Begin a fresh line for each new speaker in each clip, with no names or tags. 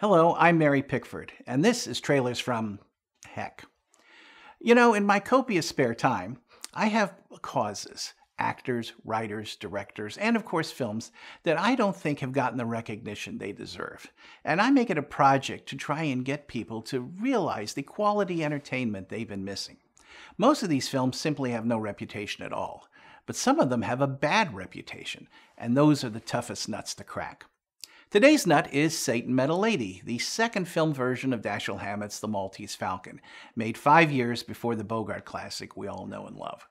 Hello, I'm Mary Pickford, and this is Trailers from Heck. You know, in my copious spare time, I have causes, actors, writers, directors, and of course films that I don't think have gotten the recognition they deserve. And I make it a project to try and get people to realize the quality entertainment they've been missing. Most of these films simply have no reputation at all, but some of them have a bad reputation, and those are the toughest nuts to crack. Today's nut is Satan Met a Lady, the second film version of Dashiell Hammett's The Maltese Falcon, made 5 years before the Bogart classic we all know and love.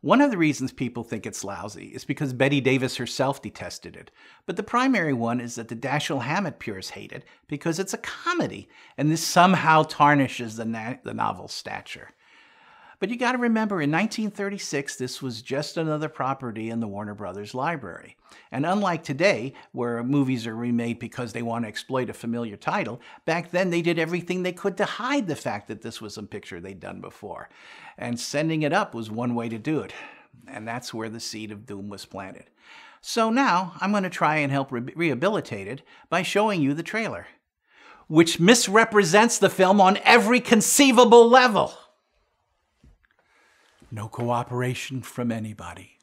One of the reasons people think it's lousy is because Bette Davis herself detested it, but the primary one is that the Dashiell Hammett purists hate it because it's a comedy, and this somehow tarnishes the novel's stature. But you gotta remember, in 1936, this was just another property in the Warner Brothers library. And unlike today, where movies are remade because they want to exploit a familiar title, back then they did everything they could to hide the fact that this was a picture they'd done before. And sending it up was one way to do it. And that's where the seed of doom was planted. So now, I'm going to try and help rehabilitate it by showing you the trailer, which misrepresents the film on every conceivable level. No cooperation from anybody.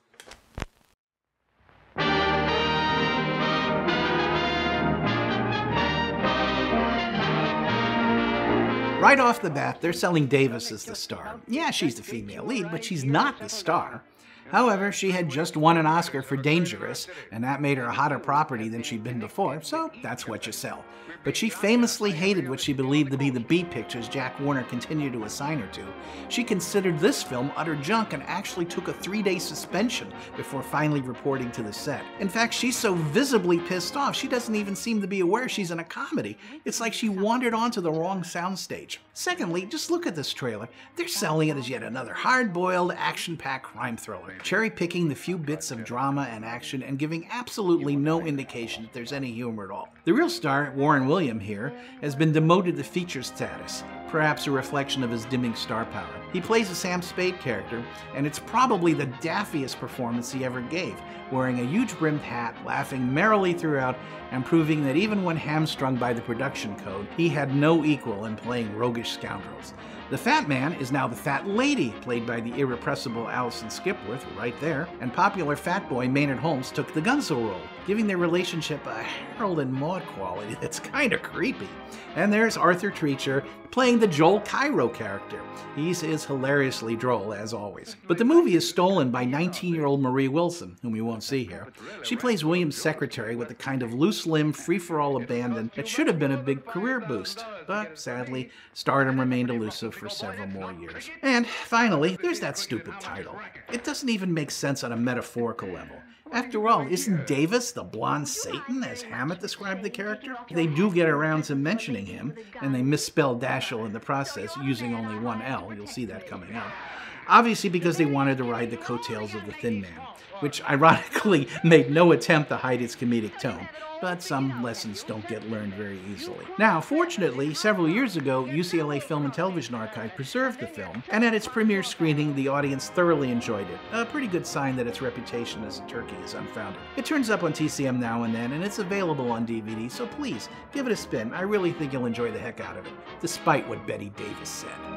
Right off the bat, they're selling Davis as the star. Yeah, she's the female lead, but she's not the star. However, she had just won an Oscar for Dangerous, and that made her a hotter property than she'd been before, so that's what you sell. But she famously hated what she believed to be the B pictures Jack Warner continued to assign her to. She considered this film utter junk and actually took a 3-day suspension before finally reporting to the set. In fact, she's so visibly pissed off, she doesn't even seem to be aware she's in a comedy. It's like she wandered onto the wrong soundstage. Secondly, just look at this trailer. They're selling it as yet another hard-boiled, action-packed crime thriller, cherry-picking the few bits of drama and action and giving absolutely no indication that there's any humor at all. The real star, Warren William here, has been demoted to feature status, perhaps a reflection of his dimming star power. He plays a Sam Spade character, and it's probably the daffiest performance he ever gave, wearing a huge brimmed hat, laughing merrily throughout, and proving that even when hamstrung by the production code, he had no equal in playing roguish scoundrels. The fat man is now the fat lady, played by the irrepressible Alison Skipworth, right there, and popular fat boy Maynard Holmes took the gunso role, giving their relationship a Harold and Maude quality that's kinda creepy. And there's Arthur Treacher playing the Joel Cairo character. He's hilariously droll, as always. But the movie is stolen by 19-year-old Marie Wilson, whom you won't see here. She plays William's secretary with the kind of loose-limb, free-for-all abandon that should have been a big career boost. But sadly, stardom remained elusive for several more years. And finally, there's that stupid title. It doesn't even make sense on a metaphorical level. After all, isn't Davis the blonde Satan, as Hammett described the character? They do get around to mentioning him, and they misspell Dashiell in the process, using only one L. You'll see that coming up. Obviously because they wanted to ride the coattails of the Thin Man, which ironically made no attempt to hide its comedic tone. But some lessons don't get learned very easily. Now, fortunately, several years ago, UCLA Film and Television Archive preserved the film, and at its premiere screening, the audience thoroughly enjoyed it. A pretty good sign that its reputation as a turkey is unfounded. It turns up on TCM now and then, and it's available on DVD, so please, give it a spin. I really think you'll enjoy the heck out of it, despite what Bette Davis said.